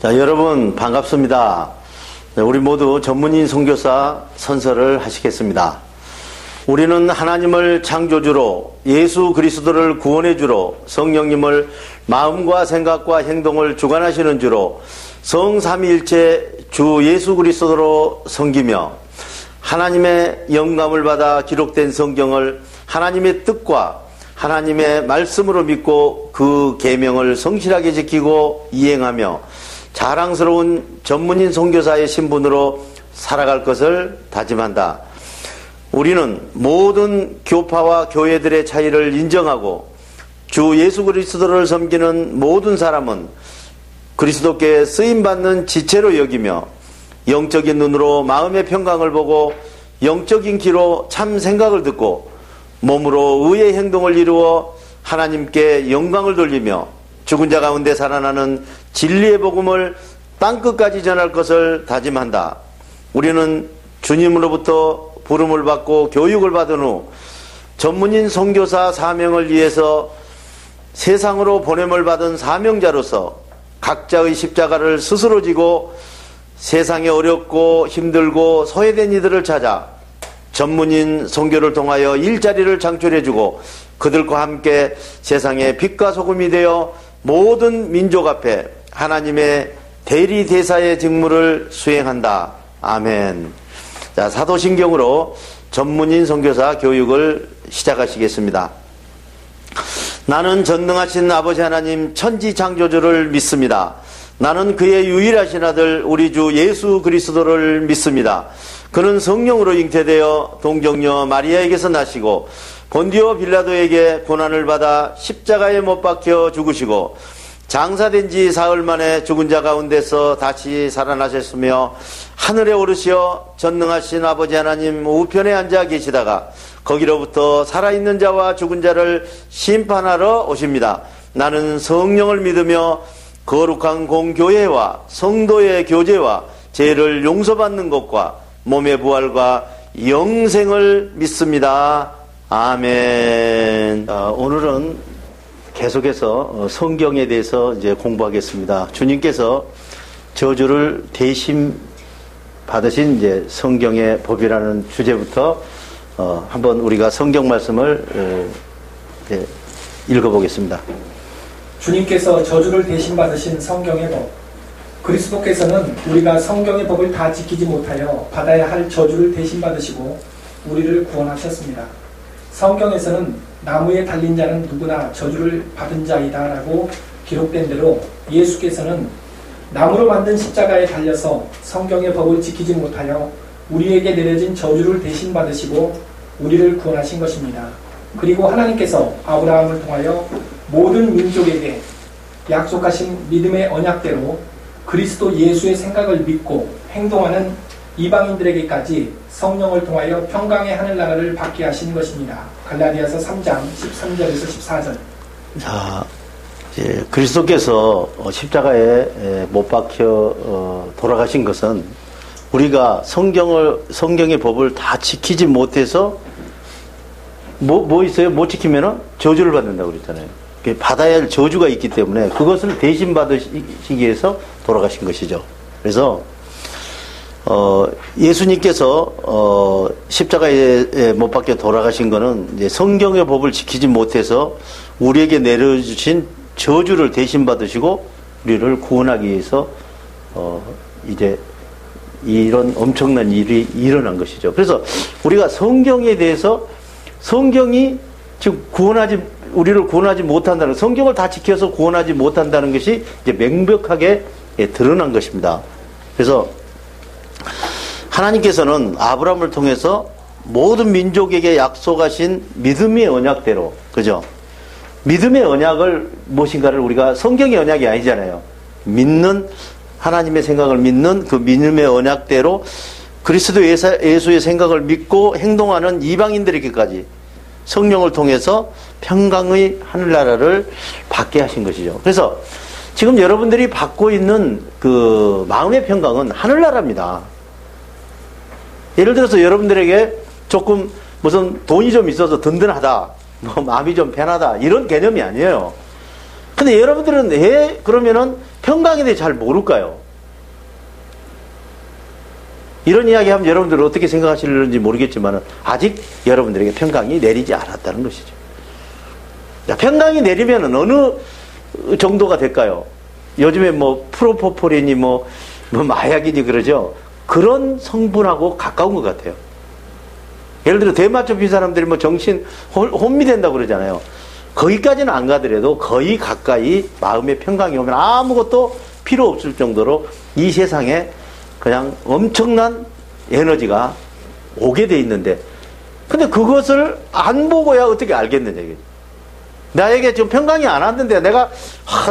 자, 여러분 반갑습니다. 우리 모두 전문인 선교사 선서를 하시겠습니다. 우리는 하나님을 창조주로, 예수 그리스도를 구원해주로, 성령님을 마음과 생각과 행동을 주관하시는 주로, 성삼위일체 주 예수 그리스도로 섬기며 하나님의 영감을 받아 기록된 성경을 하나님의 뜻과 하나님의 말씀으로 믿고 그 계명을 성실하게 지키고 이행하며 자랑스러운 전문인 선교사의 신분으로 살아갈 것을 다짐한다. 우리는 모든 교파와 교회들의 차이를 인정하고 주 예수 그리스도를 섬기는 모든 사람은 그리스도께 쓰임받는 지체로 여기며 영적인 눈으로 마음의 평강을 보고 영적인 귀로 참 생각을 듣고 몸으로 의의 행동을 이루어 하나님께 영광을 돌리며 죽은 자 가운데 살아나는 진리의 복음을 땅끝까지 전할 것을 다짐한다. 우리는 주님으로부터 부름을 받고 교육을 받은 후 전문인 선교사 사명을 위해서 세상으로 보냄을 받은 사명자로서 각자의 십자가를 스스로 지고 세상에 어렵고 힘들고 소외된 이들을 찾아 전문인 선교를 통하여 일자리를 창출해주고 그들과 함께 세상의 빛과 소금이 되어 모든 민족 앞에 하나님의 대리대사의 직무를 수행한다. 아멘. 자, 사도신경으로 전문인 선교사 교육을 시작하시겠습니다. 나는 전능하신 아버지 하나님 천지창조주를 믿습니다. 나는 그의 유일하신 아들 우리 주 예수 그리스도를 믿습니다. 그는 성령으로 잉태되어 동정녀 마리아에게서 나시고 본디오 빌라도에게 고난을 받아 십자가에 못 박혀 죽으시고 장사된 지 사흘 만에 죽은 자 가운데서 다시 살아나셨으며 하늘에 오르시어 전능하신 아버지 하나님 우편에 앉아 계시다가 거기로부터 살아있는 자와 죽은 자를 심판하러 오십니다. 나는 성령을 믿으며 거룩한 공교회와 성도의 교제와 죄를 용서받는 것과 몸의 부활과 영생을 믿습니다. 아멘. 오늘은 계속해서 성경에 대해서 이제 공부하겠습니다. 주님께서 저주를 대신 받으신 이제 성경의 법이라는 주제부터 한번 우리가 성경 말씀을 읽어보겠습니다. 주님께서 저주를 대신 받으신 성경의 법. 그리스도께서는 우리가 성경의 법을 다 지키지 못하여 받아야 할 저주를 대신 받으시고 우리를 구원하셨습니다. 성경에서는 나무에 달린 자는 누구나 저주를 받은 자이다 라고 기록된 대로 예수께서는 나무로 만든 십자가에 달려서 성경의 법을 지키지 못하여 우리에게 내려진 저주를 대신 받으시고 우리를 구원하신 것입니다. 그리고 하나님께서 아브라함을 통하여 모든 민족에게 약속하신 믿음의 언약대로 그리스도 예수의 생각을 믿고 행동하는 이방인들에게까지 성령을 통하여 평강의 하늘나라를 받게 하신 것입니다. 갈라디아서 3장 13절에서 14절. 자, 이제 그리스도께서 십자가에 못 박혀 돌아가신 것은 우리가 성경의 법을 다 지키지 못해서 뭐 있어요? 못 지키면은 저주를 받는다고 그랬잖아요. 받아야 할 저주가 있기 때문에 그것을 대신 받으시기 위해서 돌아가신 것이죠. 그래서 예수님께서 십자가에 못 박혀 돌아가신 것은 이제 성경의 법을 지키지 못해서 우리에게 내려주신 저주를 대신 받으시고 우리를 구원하기 위해서 이제 이런 엄청난 일이 일어난 것이죠. 그래서 우리가 성경에 대해서 성경이 지금 우리를 구원하지 못한다는, 성경을 다 지켜서 구원하지 못한다는 것이 이제 명백하게 드러난 것입니다. 그래서 하나님께서는 아브라함을 통해서 모든 민족에게 약속하신 믿음의 언약대로, 그죠? 믿음의 언약을 무엇인가를 우리가 성경의 언약이 아니잖아요. 믿는, 하나님의 생각을 믿는 그 믿음의 언약대로 그리스도 예수의 생각을 믿고 행동하는 이방인들에게까지 성령을 통해서 평강의 하늘나라를 받게 하신 것이죠. 그래서 지금 여러분들이 받고 있는 그 마음의 평강은 하늘나라입니다. 예를 들어서 여러분들에게 조금 무슨 돈이 좀 있어서 든든하다, 뭐 마음이 좀 편하다, 이런 개념이 아니에요. 근데 여러분들은 왜 그러면은 평강에 대해 잘 모를까요? 이런 이야기 하면 여러분들은 어떻게 생각하실는지 모르겠지만 아직 여러분들에게 평강이 내리지 않았다는 것이죠. 자, 평강이 내리면 어느 정도가 될까요? 요즘에 뭐 프로포폴이니 뭐 마약이니 그러죠. 그런 성분하고 가까운 것 같아요. 예를 들어 대마초피 사람들이 뭐 정신 혼미된다고 그러잖아요. 거기까지는 안 가더라도 거의 가까이 마음의 평강이 오면 아무것도 필요 없을 정도로 이 세상에 그냥 엄청난 에너지가 오게 돼 있는데, 근데 그것을 안 보고야 어떻게 알겠느냐 이게. 나에게 지금 평강이 안 왔는데 내가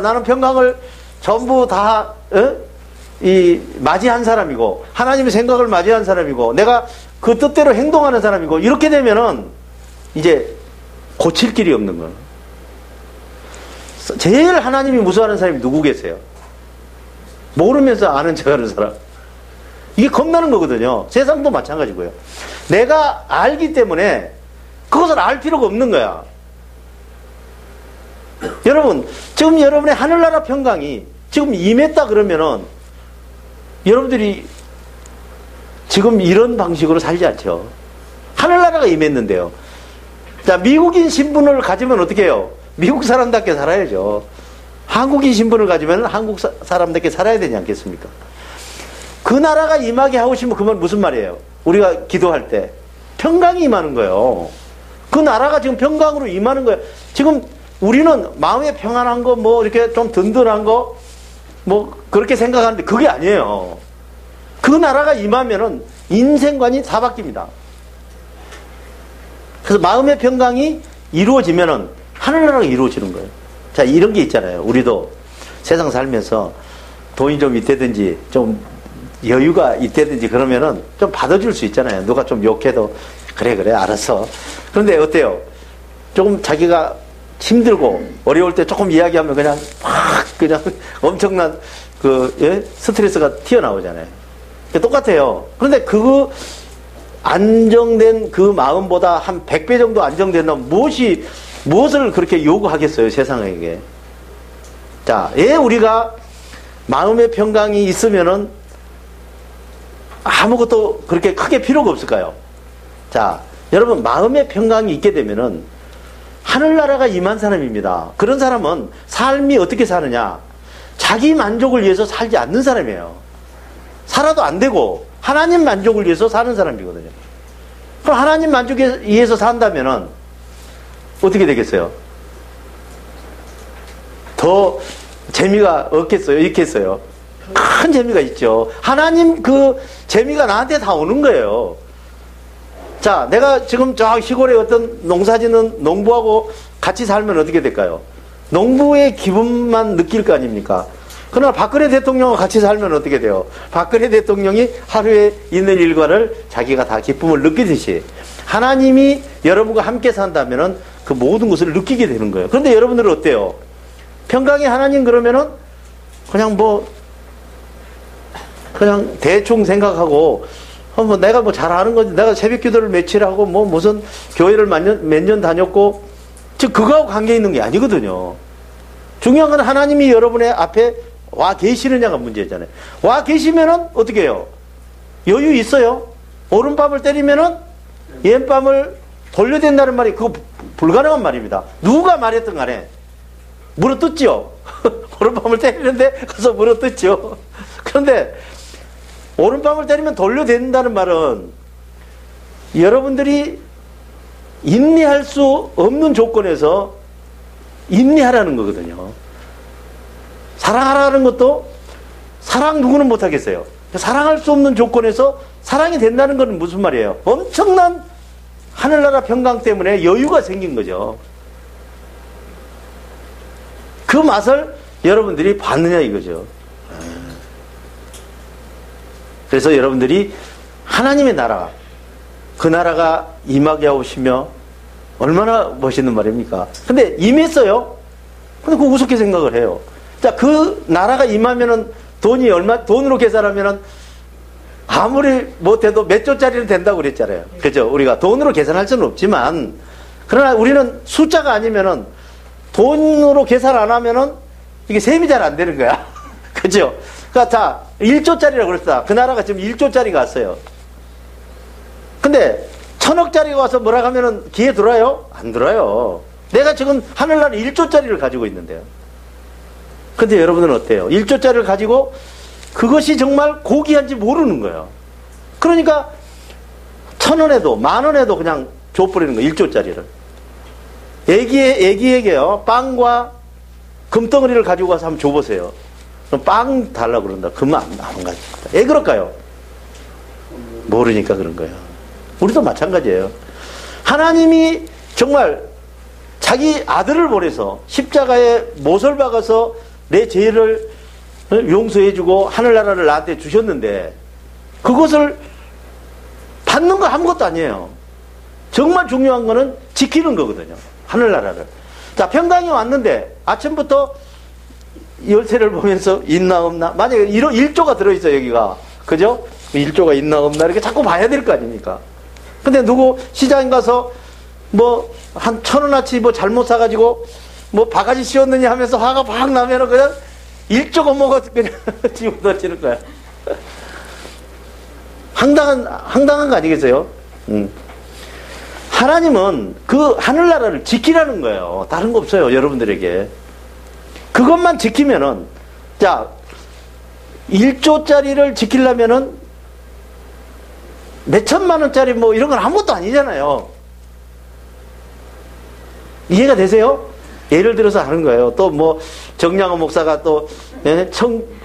나는 평강을 전부 다 맞이한 사람이고 하나님의 생각을 맞이한 사람이고 내가 그 뜻대로 행동하는 사람이고 이렇게 되면은 이제 고칠 길이 없는 거예요. 제일 하나님이 무서워하는 사람이 누구 계세요? 모르면서 아는 척하는 사람. 이게 겁나는 거거든요. 세상도 마찬가지고요. 내가 알기 때문에 그것을 알 필요가 없는 거야. 여러분, 지금 여러분의 하늘나라 평강이 지금 임했다 그러면은 여러분들이 지금 이런 방식으로 살지 않죠. 하늘나라가 임했는데요. 자, 미국인 신분을 가지면 어떻게 해요? 미국 사람답게 살아야죠. 한국인 신분을 가지면 한국 사람답게 살아야 되지 않겠습니까? 그 나라가 임하게 하고 싶으면 그건 무슨 말이에요? 우리가 기도할 때 평강이 임하는 거예요. 그 나라가 지금 평강으로 임하는 거예요. 지금 우리는 마음에 평안한 거, 뭐 이렇게 좀 든든한 거, 뭐 그렇게 생각하는데 그게 아니에요. 그 나라가 임하면은 인생관이 다 바뀝니다. 그래서 마음의 평강이 이루어지면은 하늘나라가 이루어지는 거예요. 자, 이런 게 있잖아요. 우리도 세상 살면서 돈이 좀 있다든지 좀 여유가 있다든지 그러면은 좀 받아줄 수 있잖아요. 누가 좀 욕해도 그래 알았어. 그런데 어때요? 조금 자기가 힘들고 어려울 때 조금 이야기하면 그냥 그냥 엄청난 스트레스가 튀어나오잖아요. 똑같아요. 그런데 그 안정된 그 마음보다 한 100배 정도 안정된다면 무엇을 그렇게 요구하겠어요, 세상에게. 자, 왜 우리가 마음의 평강이 있으면은 아무것도 그렇게 크게 필요가 없을까요? 자, 여러분, 마음의 평강이 있게 되면은 하늘나라가 임한 사람입니다. 그런 사람은 삶이 어떻게 사느냐? 자기 만족을 위해서 살지 않는 사람이에요. 살아도 안 되고 하나님 만족을 위해서 사는 사람이거든요. 그럼 하나님 만족에 위해서 산다면은 어떻게 되겠어요? 더 재미가 없겠어요? 있겠어요? 큰 재미가 있죠. 하나님 그 재미가 나한테 다 오는 거예요. 자, 내가 지금 저 시골에 어떤 농사짓는 농부하고 같이 살면 어떻게 될까요? 농부의 기분만 느낄 거 아닙니까? 그러나 박근혜 대통령과 같이 살면 어떻게 돼요? 박근혜 대통령이 하루에 있는 일과를 자기가 다 기쁨을 느끼듯이 하나님이 여러분과 함께 산다면은 그 모든 것을 느끼게 되는 거예요. 그런데 여러분들은 어때요? 평강의 하나님 그러면은 그냥 대충 생각하고 뭐 내가 뭐 잘하는 거지. 내가 새벽 기도를 며칠 하고 뭐 무슨 교회를 몇 년 다녔고 즉 그거하고 관계 있는 게 아니거든요. 중요한 건 하나님이 여러분의 앞에 와 계시느냐가 문제잖아요. 와 계시면은 어떻게 해요? 여유 있어요. 오른밤을 때리면은 왼밤을 돌려댄다는 말이 그거 불가능한 말입니다. 누가 말했든 간에 물어뜯죠. 오른밤을 때리는데 가서 물어뜯죠. 그런데 오른밤을 때리면 돌려댄다는 말은 여러분들이 인내할 수 없는 조건에서 인내하라는 거거든요. 사랑하라는 것도 사랑 누구는 못하겠어요. 사랑할 수 없는 조건에서 사랑이 된다는 건 무슨 말이에요? 엄청난 하늘나라 평강 때문에 여유가 생긴 거죠. 그 맛을 여러분들이 봤느냐 이거죠. 그래서 여러분들이 하나님의 나라, 그 나라가 임하게 하시며 얼마나 멋있는 말입니까? 근데 임했어요. 근데 그거 우습게 생각을 해요. 자, 그 나라가 임하면은 돈으로 계산하면은 아무리 못해도 몇 조짜리는 된다고 그랬잖아요. 그죠? 우리가 돈으로 계산할 수는 없지만, 그러나 우리는 숫자가 아니면은 돈으로 계산 안 하면은 이게 셈이 잘 안 되는 거야. 그죠? 그러니까 자, 1조짜리라고 그랬다. 그 나라가 지금 1조짜리가 왔어요. 근데 1000억짜리가 와서 뭐라 하면은 기회 들어요? 안 들어요. 내가 지금 하늘나라 1조짜리를 가지고 있는데요. 근데 여러분들은 어때요? 1조짜리를 가지고 그것이 정말 고귀한지 모르는 거예요. 그러니까 1000원에도 10,000원에도 그냥 줘버리는 거예요. 1조짜리를. 애기에게요, 빵과 금덩어리를 가지고 가서 한번 줘보세요. 그럼 빵 달라고 그런다. 그러면 안 가집니다. 왜 그럴까요? 모르니까 그런 거예요. 우리도 마찬가지예요. 하나님이 정말 자기 아들을 보내서 십자가에 못을 박아서 내 죄를 용서해주고 하늘나라를 나한테 주셨는데, 그것을 받는 거 아무것도 아니에요. 정말 중요한 거는 지키는 거거든요. 하늘나라를. 자, 평강이 왔는데 아침부터 열쇠를 보면서 있나 없나, 만약에 1조가 들어있어 여기가, 그죠? 1조가 있나 없나 이렇게 자꾸 봐야 될 거 아닙니까? 근데 누구 시장에 가서 뭐 한 1,000원어치 뭐 잘못 사가지고 뭐 바가지 씌웠느냐 하면서 화가 팍 나면은 그냥 1조가 먹어 그냥 집어던지는 거야. 황당한 거 아니겠어요? 하나님은 그 하늘나라를 지키라는 거예요. 다른 거 없어요, 여러분들에게. 그것만 지키면은, 자, 1조짜리를 지키려면은 몇천만 원짜리 뭐 이런 건 아무것도 아니잖아요. 이해가 되세요? 예를 들어서 하는 거예요. 또 뭐 정량호 목사가 또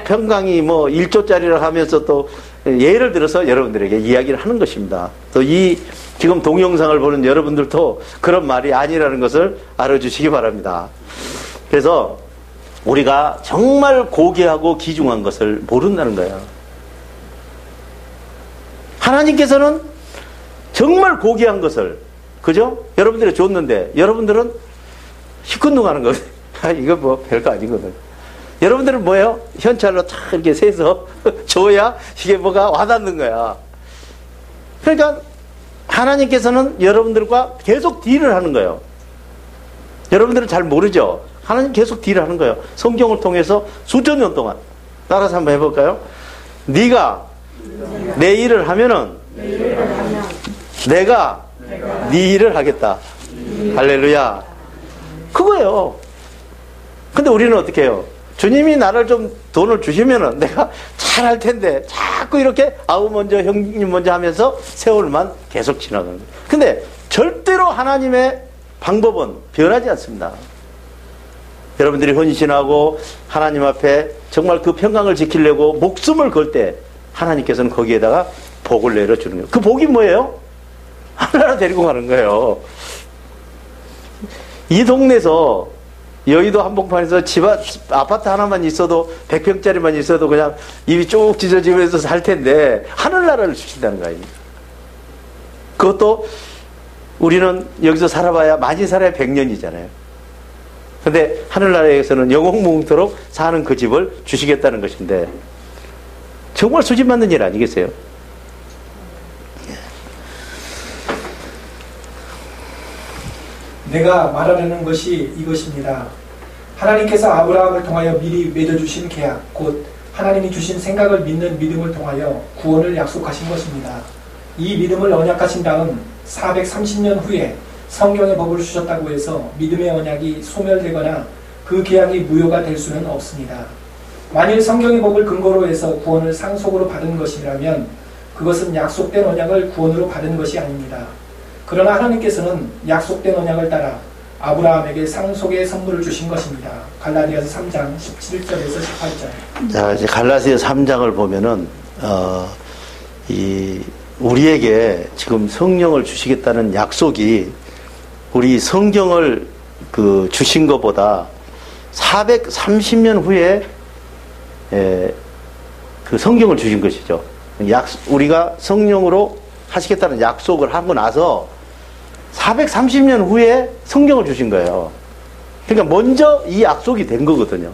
평강이 뭐 1조짜리를 하면서 또 예를 들어서 여러분들에게 이야기를 하는 것입니다. 또 이 지금 동영상을 보는 여러분들도 그런 말이 아니라는 것을 알아주시기 바랍니다. 그래서 우리가 정말 고귀하고 귀중한 것을 모른다는 거예요. 하나님께서는 정말 고귀한 것을, 그죠? 여러분들이 줬는데 여러분들은 시큰둥하는 거거든요. 이거 뭐 별거 아니거든. 여러분들은 뭐예요? 현찰로 탁 이렇게 세서 줘야 이게 뭐가 와닿는 거야. 그러니까 하나님께서는 여러분들과 계속 딜을 하는 거예요. 여러분들은 잘 모르죠? 하나님 계속 딜을 하는 거예요. 성경을 통해서 수천 년 동안. 따라서 한번 해볼까요? 네가 내 일을 하면은 내가 네 일을 하겠다. 할렐루야. 그거예요. 근데 우리는 어떻게 해요? 주님이 나를 좀 돈을 주시면은 내가 잘할 텐데 자꾸 이렇게 아우 먼저 형님 먼저 하면서 세월만 계속 지나가는 거예요. 근데 절대로 하나님의 방법은 변하지 않습니다. 여러분들이 헌신하고 하나님 앞에 정말 그 평강을 지키려고 목숨을 걸 때 하나님께서는 거기에다가 복을 내려주는 거예요. 그 복이 뭐예요? 하나하나 데리고 가는 거예요. 이 동네에서 여의도 한복판에서 아파트 하나만 있어도 100평짜리만 있어도 그냥 입이 쭉 찢어지면서 살 텐데 하늘나라를 주신다는 거 아닙니까? 그것도 우리는 여기서 살아봐야 많이 살아야 100년이잖아요. 근데 하늘나라에서는 영원무궁토록 사는 그 집을 주시겠다는 것인데 정말 수집맞는 일 아니겠어요? 내가 말하려는 것이 이것입니다. 하나님께서 아브라함을 통하여 미리 맺어주신 계약, 곧 하나님이 주신 생각을 믿는 믿음을 통하여 구원을 약속하신 것입니다. 이 믿음을 언약하신 다음 430년 후에 성경의 법을 주셨다고 해서 믿음의 언약이 소멸되거나 그 계약이 무효가 될 수는 없습니다. 만일 성경의 법을 근거로 해서 구원을 상속으로 받은 것이라면 그것은 약속된 언약을 구원으로 받은 것이 아닙니다. 그러나 하나님께서는 약속된 언약을 따라 아브라함에게 상속의 선물을 주신 것입니다. 갈라디아서 3장 17절에서 18절. 자, 이제 갈라디아 3장을 보면은 이 우리에게 지금 성령을 주시겠다는 약속이 우리 성경을 주신 것보다 430년 후에 그 성경을 주신 것이죠. 우리가 성령으로 하시겠다는 약속을 하고 나서 430년 후에 성경을 주신 거예요. 그러니까 먼저 이 약속이 된 거거든요.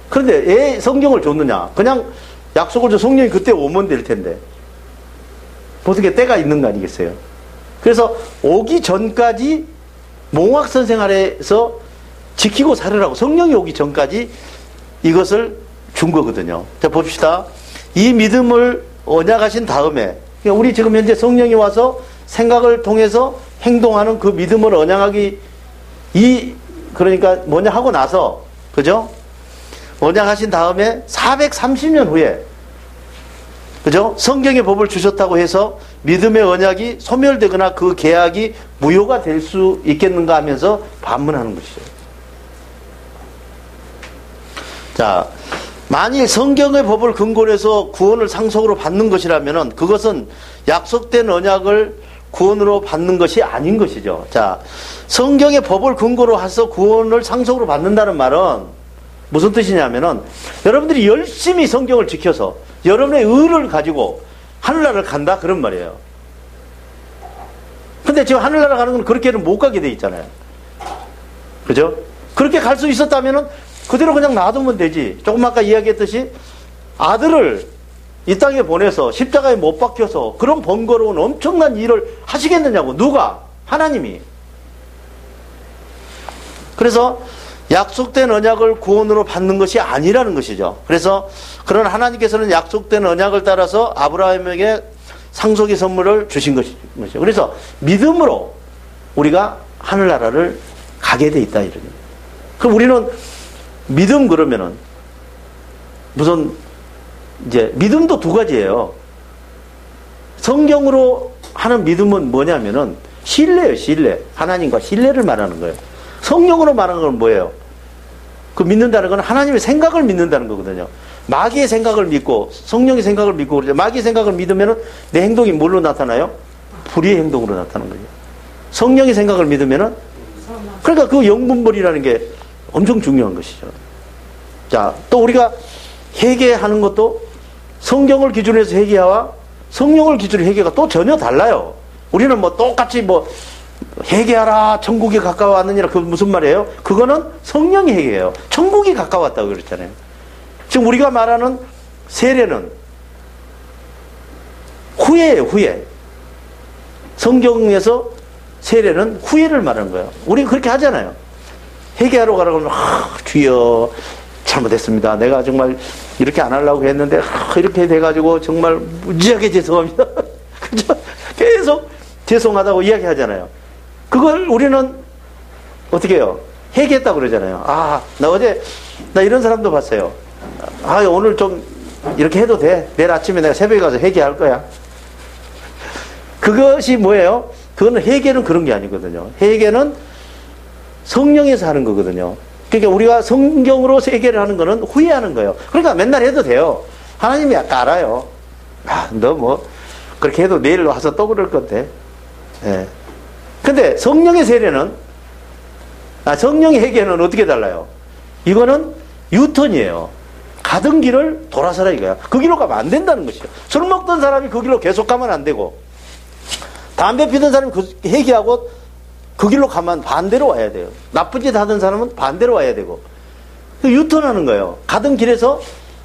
그런데 왜 성경을 줬느냐? 그냥 약속을 줘 성령이 그때 오면 될 텐데. 어떻게 때가 있는 거 아니겠어요? 그래서 오기 전까지 몽학선생 아래에서 지키고 살으라고 성령이 오기 전까지 이것을 준 거거든요. 자, 봅시다. 이 믿음을 언약하신 다음에 우리 지금 현재 성령이 와서 생각을 통해서 행동하는 그 믿음을 언약하기 그러니까 뭐냐 하고 나서 그죠? 언약하신 다음에 430년 후에 그죠? 성경의 법을 주셨다고 해서 믿음의 언약이 소멸되거나 그 계약이 무효가 될 수 있겠는가 하면서 반문하는 것이죠. 자, 만일 성경의 법을 근거로 해서 구원을 상속으로 받는 것이라면 그것은 약속된 언약을 구원으로 받는 것이 아닌 것이죠. 자, 성경의 법을 근거로 해서 구원을 상속으로 받는다는 말은 무슨 뜻이냐면은 여러분들이 열심히 성경을 지켜서 여러분의 의를 가지고 하늘나라를 간다 그런 말이에요. 근데 지금 하늘나라 가는 건 그렇게는 못 가게 돼 있잖아요. 그죠? 그렇게 갈 수 있었다면은 그대로 그냥 놔두면 되지. 조금 아까 이야기했듯이 아들을 이 땅에 보내서 십자가에 못 박혀서 그런 번거로운 엄청난 일을 하시겠느냐고. 누가? 하나님이. 그래서 약속된 언약을 구원으로 받는 것이 아니라는 것이죠. 그래서 그런 하나님께서는 약속된 언약을 따라서 아브라함에게 상속의 선물을 주신 것이죠. 그래서 믿음으로 우리가 하늘나라를 가게 돼 있다 이러죠. 그럼 우리는 믿음 그러면은 무슨 이제 믿음도 두 가지예요. 성경으로 하는 믿음은 뭐냐면은 신뢰예요, 신뢰. 하나님과 신뢰를 말하는 거예요. 성령으로 말하는 건 뭐예요? 그 믿는다는 건 하나님의 생각을 믿는다는 거거든요. 마귀의 생각을 믿고 성령의 생각을 믿고 그러죠. 마귀의 생각을 믿으면 내 행동이 뭘로 나타나요? 불의의 행동으로 나타나는 거예요. 성령의 생각을 믿으면 그러니까 그 영분별이라는 게 엄청 중요한 것이죠. 자, 또 우리가 회개하는 것도 성경을 기준으로 해서 회개와 성령을 기준으로 회개가 또 전혀 달라요. 우리는 뭐 똑같이 뭐 회개하라 천국이 가까워왔느니라 그 무슨 말이에요? 그거는 성령의 회개예요. 천국이 가까웠다고 그랬잖아요. 지금 우리가 말하는 세례는 후회예요, 후회. 성경에서 세례는 후회를 말하는 거예요. 우리 그렇게 하잖아요. 회개하러 가라고 하면 주여 잘못했습니다. 내가 정말 이렇게 안 하려고 했는데 이렇게 돼가지고 정말 무지하게 죄송합니다. 그죠? 계속 죄송하다고 이야기하잖아요. 그걸 우리는 어떻게 해요? 회개했다고 그러잖아요. 아, 나 이런 사람도 봤어요. 아, 오늘 좀 이렇게 해도 돼. 내일 아침에 내가 새벽에 가서 회개할 거야. 그것이 뭐예요? 그거는 회개는 그런 게 아니거든요. 회개는 성령에서 하는 거거든요. 그러니까 우리가 성경으로 회개를 하는 거는 후회하는 거예요. 그러니까 맨날 해도 돼요. 하나님이 아까 알아요. 아, 너 뭐 그렇게 해도 내일 와서 또 그럴 건데. 예. 근데 성령의 세례는 성령의 회개는 어떻게 달라요? 이거는 유턴이에요. 가던 길을 돌아서라 이거야. 그 길로 가면 안 된다는 것이죠. 술 먹던 사람이 그 길로 계속 가면 안 되고 담배 피던 사람이 회개하고 그 길로 가면 반대로 와야 돼요. 나쁜 짓 하던 사람은 반대로 와야 되고 유턴하는 거예요. 가던 길에서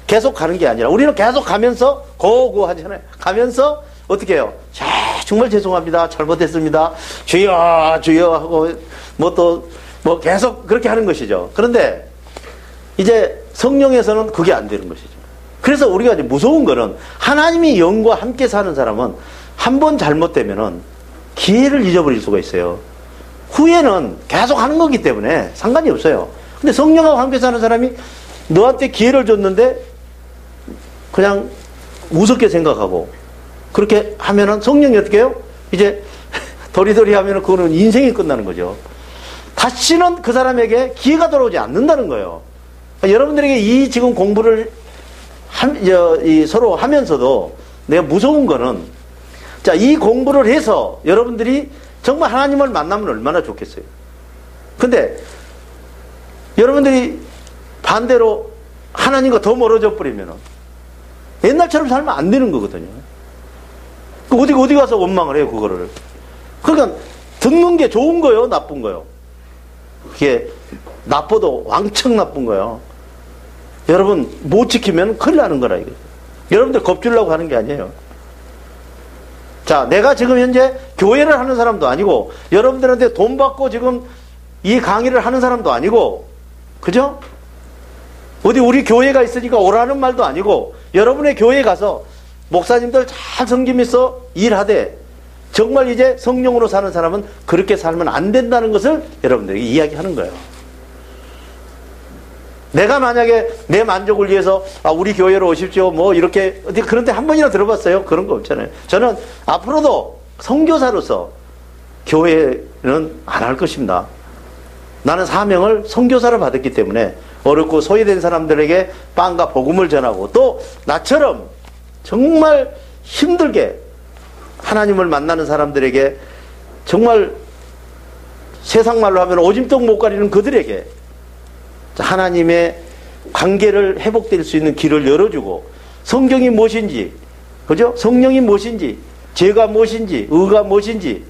계속 가는 게 아니라 우리는 계속 가면서 고고 하잖아요. 가면서 어떻게 해요? 정말 죄송합니다. 잘못했습니다. 주여 주여 하고 뭐 계속 그렇게 하는 것이죠. 그런데 이제 성령에서는 그게 안 되는 것이죠. 그래서 우리가 이제 무서운 거는 하나님이 영과 함께 사는 사람은 한 번 잘못되면은 기회를 잊어버릴 수가 있어요. 후회는 계속 하는 거기 때문에 상관이 없어요. 근데 성령하고 함께 사는 사람이 너한테 기회를 줬는데 그냥 우습게 생각하고 그렇게 하면은 성령이 어떻게 해요? 이제 도리도리 하면은 그거는 인생이 끝나는 거죠. 다시는 그 사람에게 기회가 돌아오지 않는다는 거예요. 그러니까 여러분들에게 이 지금 공부를 서로 하면서도 내가 무서운 거는 자, 이 공부를 해서 여러분들이 정말 하나님을 만나면 얼마나 좋겠어요. 근데 여러분들이 반대로 하나님과 더 멀어져 버리면 옛날처럼 살면 안 되는 거거든요. 어디 가서 원망을 해요, 그거를. 그러니까 듣는 게 좋은 거요, 나쁜 거요? 그게 나빠도 왕창 나쁜 거예요. 여러분 못 지키면 큰일 나는 거라 이거. 여러분들 겁주려고 하는 게 아니에요. 자, 내가 지금 현재 교회를 하는 사람도 아니고 여러분들한테 돈 받고 지금 이 강의를 하는 사람도 아니고, 그죠? 어디 우리 교회가 있으니까 오라는 말도 아니고, 여러분의 교회에 가서 목사님들 잘 섬기면서 일하되 정말 이제 성령으로 사는 사람은 그렇게 살면 안 된다는 것을 여러분들에게 이야기하는 거예요. 내가 만약에 내 만족을 위해서 우리 교회로 오십시오 뭐 이렇게 그런데 한 번이나 들어봤어요? 그런 거 없잖아요. 저는 앞으로도 선교사로서 교회는 안 할 것입니다. 나는 사명을 선교사를 받았기 때문에 어렵고 소외된 사람들에게 빵과 복음을 전하고, 또 나처럼 정말 힘들게 하나님을 만나는 사람들에게 정말 세상 말로 하면 오줌통 못 가리는 그들에게 하나님의 관계를 회복될 수 있는 길을 열어주고, 성경이 무엇인지, 그죠? 성령이 무엇인지, 죄가 무엇인지, 의가 무엇인지,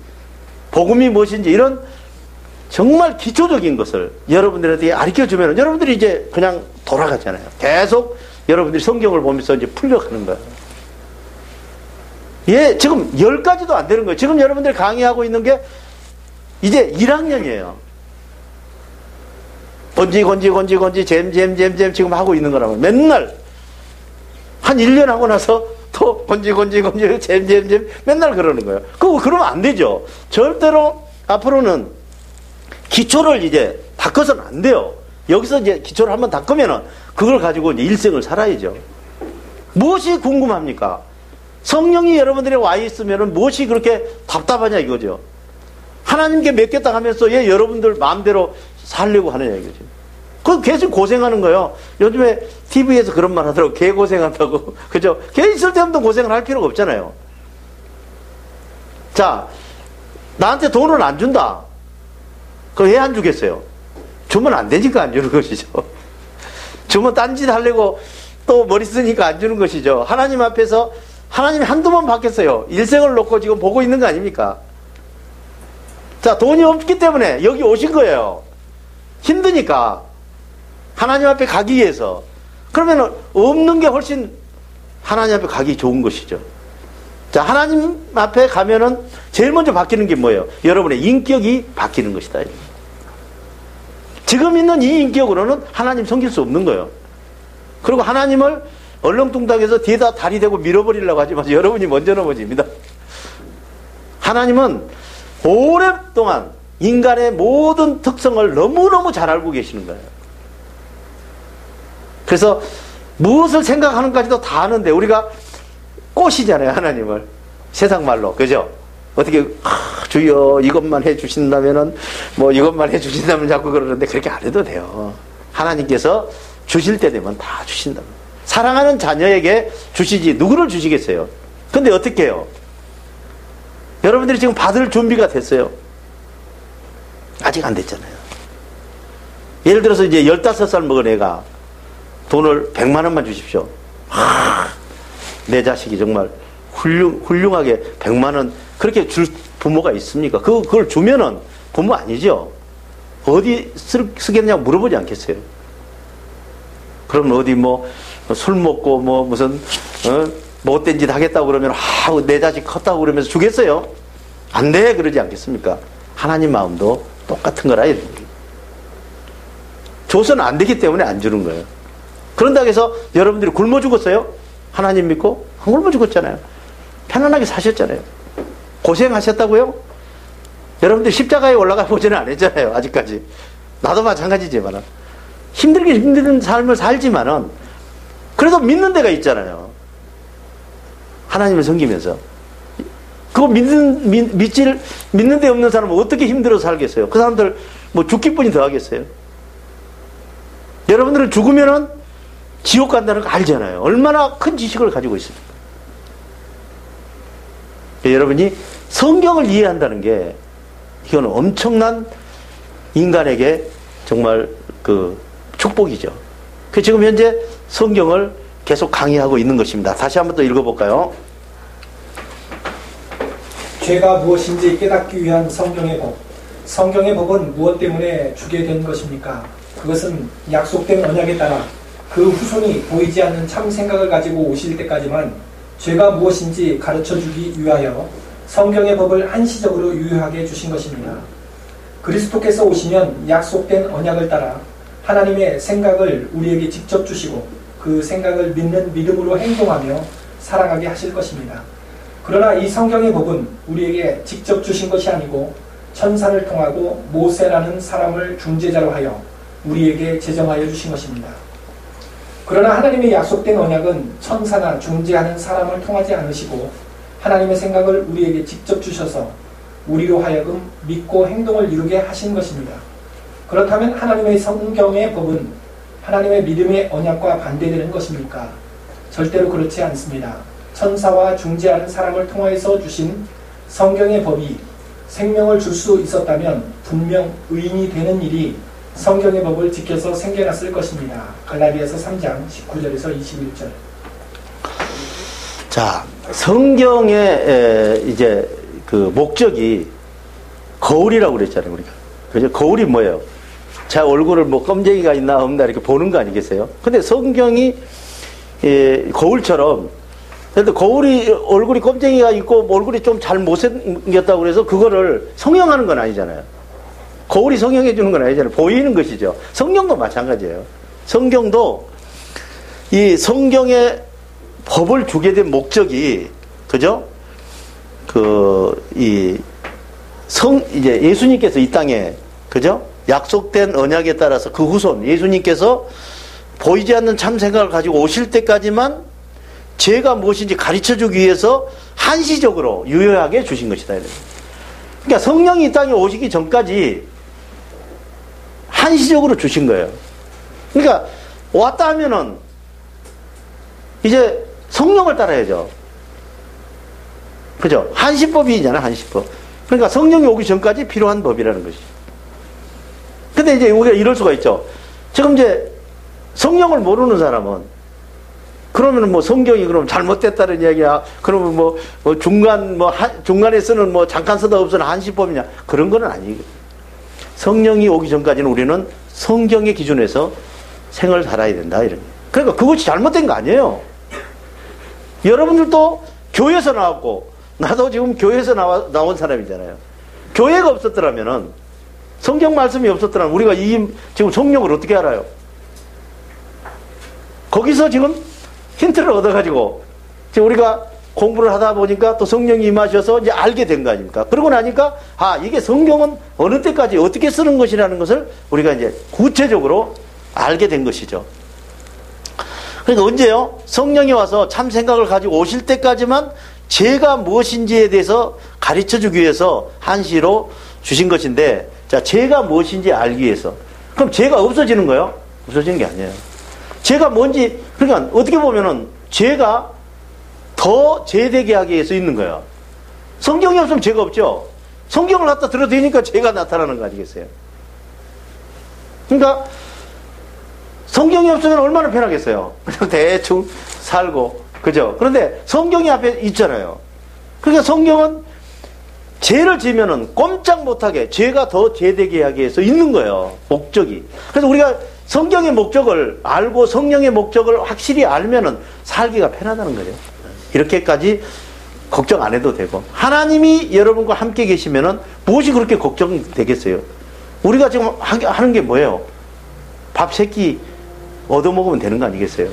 복음이 무엇인지, 이런 정말 기초적인 것을 여러분들한테 가르쳐주면 여러분들이 이제 그냥 돌아가잖아요. 계속 여러분들이 성경을 보면서 이제 풀려가는 거예요. 예, 지금 10가지도 안 되는 거예요. 지금 여러분들이 강의하고 있는 게 이제 1학년이에요. 건지 잼 지금 하고 있는 거라면 맨날 한 1년 하고 나서 또 건지 잼 맨날 그러는 거예요. 그러면 안 되죠. 절대로 앞으로는 기초를 이제 닦아서는 안 돼요. 여기서 이제 기초를 한번 닦으면은 그걸 가지고 이제 일생을 살아야죠. 무엇이 궁금합니까? 성령이 여러분들이 와 있으면은 무엇이 그렇게 답답하냐 이거죠. 하나님께 맡겼다 하면서 왜 여러분들 마음대로 살려고 하느냐 이거죠. 그 계속 고생하는 거예요. 요즘에 TV에서 그런 말 하더라고. 개 고생한다고. 그죠? 개 있을 때부터 고생을 할 필요가 없잖아요. 자, 나한테 돈을 안 준다. 그럼 왜 안 주겠어요? 주면 안 되니까 안 주는 것이죠. 주면 딴짓 하려고 또 머리 쓰니까 안 주는 것이죠. 하나님 앞에서 하나님이 한두 번 받겠어요. 일생을 놓고 지금 보고 있는 거 아닙니까? 자, 돈이 없기 때문에 여기 오신 거예요. 힘드니까. 하나님 앞에 가기 위해서. 그러면 없는 게 훨씬 하나님 앞에 가기 좋은 것이죠. 자, 하나님 앞에 가면은 제일 먼저 바뀌는 게 뭐예요? 여러분의 인격이 바뀌는 것이다. 지금 있는 이 인격으로는 하나님 섬길 수 없는 거예요. 그리고 하나님을 얼렁뚱땅해서 뒤에다 다리 대고 밀어버리려고 하지 마세요. 여러분이 먼저 넘어집니다. 하나님은 오랫동안 인간의 모든 특성을 너무너무 잘 알고 계시는 거예요. 그래서 무엇을 생각하는까지도 다 아는데 우리가 꼬시잖아요, 하나님을. 세상 말로. 그죠? 어떻게, 주여, 이것만 해 주신다면은, 뭐, 이것만 해 주신다면 자꾸 그러는데 그렇게 안 해도 돼요. 하나님께서 주실 때 되면 다 주신다. 사랑하는 자녀에게 주시지, 누구를 주시겠어요? 근데 어떻게 해요? 여러분들이 지금 받을 준비가 됐어요? 아직 안 됐잖아요. 예를 들어서 이제 15살 먹은 애가 돈을 100만 원만 주십시오. 내 자식이 정말 훌륭하게 100만 원 그렇게 줄 부모가 있습니까? 그걸 주면은 부모 아니죠. 어디 쓰겠냐고 물어보지 않겠어요. 그럼 어디 뭐 술 먹고 뭐 무슨 못된 짓 하겠다고 그러면 내 자식 컸다고 그러면서 주겠어요? 안 돼 그러지 않겠습니까? 하나님 마음도 똑같은 거라. 줘서는 안 되기 때문에 안 주는 거예요. 그런다고 해서 여러분들이 굶어 죽었어요? 하나님 믿고? 안 굶어 죽었잖아요. 편안하게 사셨잖아요. 고생하셨다고요? 여러분들 십자가에 올라가 보지는 않았잖아요. 아직까지. 나도 마찬가지지만 힘든 삶을 살지만은 그래도 믿는 데가 있잖아요. 하나님을 섬기면서. 그거 믿는 데 없는 사람은 어떻게 힘들어서 살겠어요? 그 사람들 뭐 죽기 뿐이 더 하겠어요? 여러분들은 죽으면은 지옥 간다는 거 알잖아요. 얼마나 큰 지식을 가지고 있습니까? 여러분이 성경을 이해한다는 게 이거는 엄청난 인간에게 정말 그 축복이죠. 그 지금 현재 성경을 계속 강의하고 있는 것입니다. 다시 한번 또 읽어볼까요? 죄가 무엇인지 깨닫기 위한 성경의 법. 성경의 법은 무엇 때문에 주게 된 것입니까? 그것은 약속된 언약에 따라 그 후손이 보이지 않는 참 생각을 가지고 오실 때까지만 죄가 무엇인지 가르쳐주기 위하여 성경의 법을 한시적으로 유효하게 해주신 것입니다. 그리스도께서 오시면 약속된 언약을 따라 하나님의 생각을 우리에게 직접 주시고 그 생각을 믿는 믿음으로 행동하며 살아가게 하실 것입니다. 그러나 이 성경의 법은 우리에게 직접 주신 것이 아니고 천사를 통하고 모세라는 사람을 중재자로 하여 우리에게 제정하여 주신 것입니다. 그러나 하나님의 약속된 언약은 천사나 중재하는 사람을 통하지 않으시고 하나님의 생각을 우리에게 직접 주셔서 우리로 하여금 믿고 행동을 이루게 하신 것입니다. 그렇다면 하나님의 성경의 법은 하나님의 믿음의 언약과 반대되는 것입니까? 절대로 그렇지 않습니다. 천사와 중재하는 사람을 통해서 주신 성경의 법이 생명을 줄 수 있었다면 분명 의인이 되는 일이 성경의 법을 지켜서 생겨났을 것입니다. 갈라디아서 3장 19절에서 21절. 자, 성경의 이제 그 목적이 거울이라고 그랬잖아요, 우리가. 그죠? 거울이 뭐예요? 제 얼굴을 뭐 껌쟁이가 있나 없나 이렇게 보는 거 아니겠어요? 근데 성경이 거울처럼, 근데 거울이 얼굴이 껌쟁이가 있고 얼굴이 좀 잘 못생겼다고 그래서 그거를 성형하는 건 아니잖아요. 거울이 성형해 주는 건 아니잖아요. 보이는 것이죠. 성경도 마찬가지예요. 성경도 이 성경의 법을 주게 된 목적이, 그죠? 이제 예수님께서 이 땅에, 그죠? 약속된 언약에 따라서 그 후손, 예수님께서 보이지 않는 참 생각을 가지고 오실 때까지만 죄가 무엇인지 가르쳐 주기 위해서 한시적으로 유효하게 주신 것이다. 그러니까 성령이 이 땅에 오시기 전까지 한시적으로 주신 거예요. 그러니까 왔다 하면은 이제 성령을 따라야죠. 그죠? 한시법이잖아, 한시법. 그러니까 성령이 오기 전까지 필요한 법이라는 것이죠. 근데 이제 우리가 이럴 수가 있죠. 지금 이제 성령을 모르는 사람은 그러면 뭐 성경이 그럼 잘못됐다는 이야기야. 그러면 뭐 중간에 쓰는 뭐 잠깐 쓰다 없으는 한시법이냐. 그런 건 아니에요. 성령이 오기 전까지는 우리는 성경의 기준에서 생을 살아야 된다. 이런. 그러니까 그것이 잘못된 거 아니에요. 여러분들도 교회에서 나왔고, 나도 지금 교회에서 나온 사람이잖아요. 교회가 없었더라면은, 성경 말씀이 없었더라면 우리가 지금 성령을 어떻게 알아요? 거기서 지금 힌트를 얻어가지고 지금 우리가 공부를 하다 보니까 또 성령이 임하셔서 이제 알게 된 거 아닙니까? 그러고 나니까 이게 성경은 어느 때까지 어떻게 쓰는 것이라는 것을 우리가 이제 구체적으로 알게 된 것이죠. 그러니까 언제요? 성령이 와서 참 생각을 가지고 오실 때까지만 죄가 무엇인지에 대해서 가르쳐 주기 위해서 한시로 주신 것인데, 자, 죄가 무엇인지 알기 위해서. 그럼 죄가 없어지는 거예요? 없어지는 게 아니에요. 죄가 뭔지, 그러니까 어떻게 보면은 죄가 더 죄되게 하기 위해서 있는 거예요. 성경이 없으면 죄가 없죠. 성경을 갖다 들어대니까 죄가 나타나는 거 아니겠어요? 그러니까 성경이 없으면 얼마나 편하겠어요. 그냥 대충 살고, 그죠? 그런데 성경이 앞에 있잖아요. 그러니까 성경은 죄를 지으면은 꼼짝 못하게 죄가 더 죄되게 하기 위해서 있는 거예요. 목적이. 그래서 우리가 성경의 목적을 알고 성령의 목적을 확실히 알면은 살기가 편하다는 거죠. 이렇게까지 걱정 안 해도 되고, 하나님이 여러분과 함께 계시면은 무엇이 그렇게 걱정되겠어요? 우리가 지금 하는 게 뭐예요? 밥 3끼 얻어먹으면 되는 거 아니겠어요?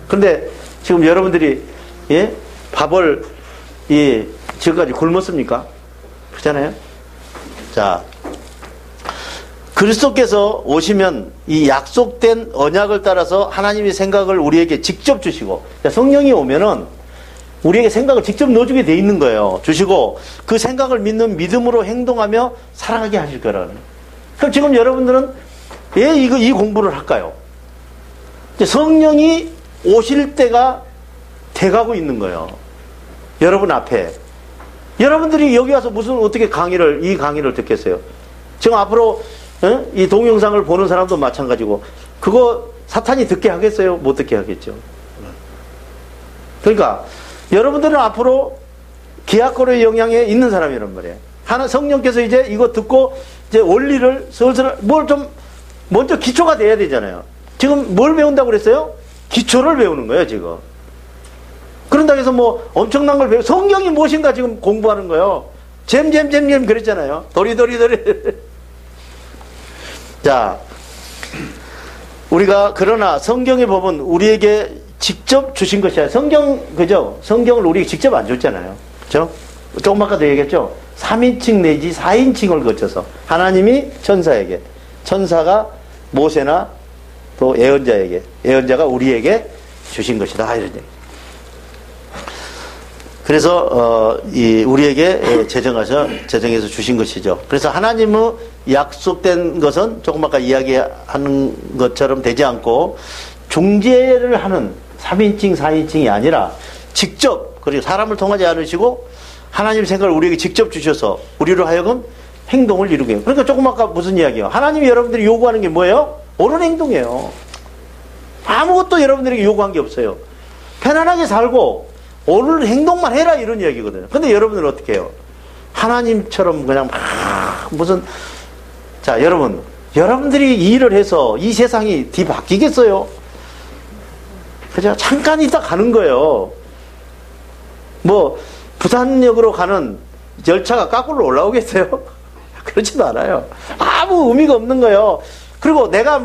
근데 지금 여러분들이 밥을 지금까지 굶었습니까? 그렇잖아요? 자, 그리스도께서 오시면 이 약속된 언약을 따라서 하나님의 생각을 우리에게 직접 주시고, 성령이 오면은 우리에게 생각을 직접 넣어주게 돼 있는 거예요. 주시고 그 생각을 믿는 믿음으로 행동하며 살아가게 하실 거라는. 그럼 지금 여러분들은 왜 이 공부를 할까요? 성령이 오실 때가 돼가고 있는 거예요. 여러분 앞에. 여러분들이 여기 와서 무슨 어떻게 이 강의를 듣겠어요? 지금 앞으로 이 동영상을 보는 사람도 마찬가지고 그거 사탄이 듣게 하겠어요? 못 듣게 하겠죠. 그러니까 여러분들은 앞으로 기하권의 영향에 있는 사람이란 말이에요. 성령께서 이제 이거 듣고 이제 원리를 슬슬 뭘 좀 먼저 기초가 돼야 되잖아요. 지금 뭘 배운다고 그랬어요? 기초를 배우는 거예요, 지금. 그런다고 해서 뭐 엄청난 걸 성경이 무엇인가 지금 공부하는 거예요. 잼 그랬잖아요. 도리도리. 자, 우리가 그러나 성경의 법은 우리에게 직접 주신 것이야. 그죠? 성경을 우리에게 직접 안 줬잖아요. 그죠? 조금 아까도 얘기했죠? 3인칭 내지 4인칭을 거쳐서 하나님이 천사에게, 천사가 모세나 또 예언자에게, 예언자가 우리에게 주신 것이다. 이런 얘기. 그래서 우리에게 제정해서 주신 것이죠. 그래서 하나님의 약속된 것은 조금 아까 이야기하는 것처럼 되지 않고 중재를 하는 3인칭, 4인칭이 아니라 직접, 그리고 사람을 통하지 않으시고 하나님 생각을 우리에게 직접 주셔서 우리로 하여금 행동을 이루게 해요. 그러니까 조금 아까 무슨 이야기예요? 하나님이 여러분들이 요구하는 게 뭐예요? 옳은 행동이에요. 아무것도 여러분들에게 요구한 게 없어요. 편안하게 살고 옳은 행동만 해라 이런 이야기거든요. 근데 여러분들은 어떻게 해요? 하나님처럼 그냥 자, 여러분들이 이 일을 해서 이 세상이 뒤바뀌겠어요? 그죠? 잠깐 있다 가는 거예요. 뭐 부산역으로 가는 열차가 거꾸로 올라오겠어요? 그렇지도 않아요. 아무 의미가 없는 거예요. 그리고 내가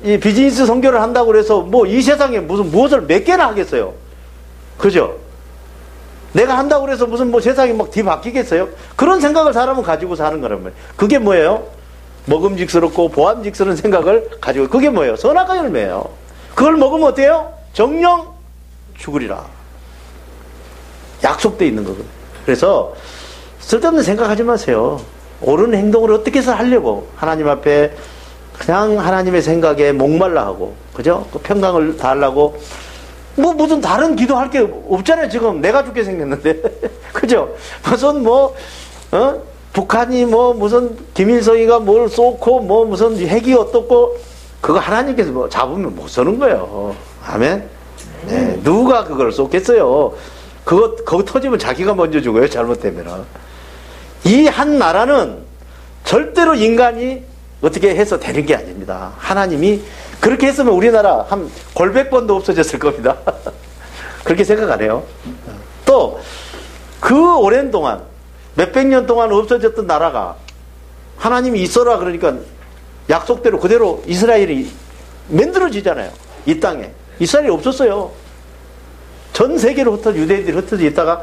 이 비즈니스 선교를 한다고 그래서 뭐 이 세상에 무엇을 몇 개나 하겠어요? 그죠? 내가 한다고 그래서 세상이 막 뒤바뀌겠어요? 그런 생각을 사람은 가지고 사는 거란 말이에요. 그게 뭐예요? 먹음직스럽고 보암직스러운 생각을 가지고, 그게 뭐예요? 선악과 열매예요. 그걸 먹으면 어때요? 정령 죽으리라. 약속되어 있는 거거든요. 그래서 쓸데없는 생각하지 마세요. 옳은 행동을 어떻게 해서 하려고 하나님 앞에 그냥 하나님의 생각에 목말라 하고, 그죠? 그 평강을 다하려고 무슨 다른 기도할 게 없잖아요. 지금 내가 죽게 생겼는데 그죠? 북한이 무슨 김일성이가 뭘 쏘고 무슨 핵이 어떻고, 그거 하나님께서 잡으면 못 쏘는 거예요. 아멘. 네, 누가 그걸 쏘겠어요? 그거 터지면 자기가 먼저 죽어요. 잘못되면. 이 한 나라는 절대로 인간이 어떻게 해서 되는 게 아닙니다. 하나님이 그렇게 했으면 우리나라 한 골백번도 없어졌을 겁니다. 그렇게 생각 안 해요. 또 그 오랜 동안 몇백 년 동안 없어졌던 나라가 하나님이 있어라 그러니까 약속대로 그대로 이스라엘이 만들어지잖아요. 이 땅에 이스라엘이 없었어요. 전 세계로 유대인들이 흩어져 있다가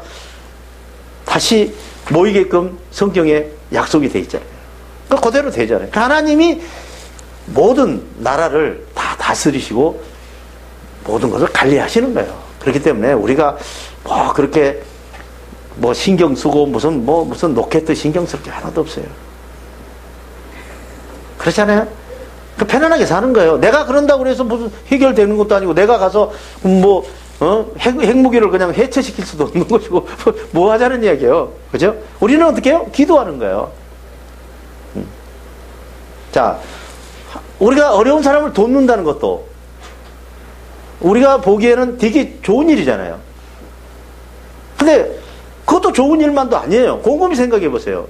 다시 모이게끔 성경에 약속이 돼 있잖아요. 그대로 되잖아요. 하나님이 모든 나라를 다 다스리시고 모든 것을 관리하시는 거예요. 그렇기 때문에 우리가 그렇게 신경 쓰고 무슨 로켓도 신경 쓸 게 하나도 없어요. 그렇잖아요? 편안하게 사는 거예요. 내가 그런다고 해서 무슨 해결되는 것도 아니고, 내가 가서 핵무기를 그냥 해체시킬 수도 없는 것이고 뭐 하자는 이야기예요. 그죠? 우리는 어떻게 해요? 기도하는 거예요. 자, 우리가 어려운 사람을 돕는다는 것도 우리가 보기에는 되게 좋은 일이잖아요. 근데 그것도 좋은 일만도 아니에요. 곰곰이 생각해 보세요.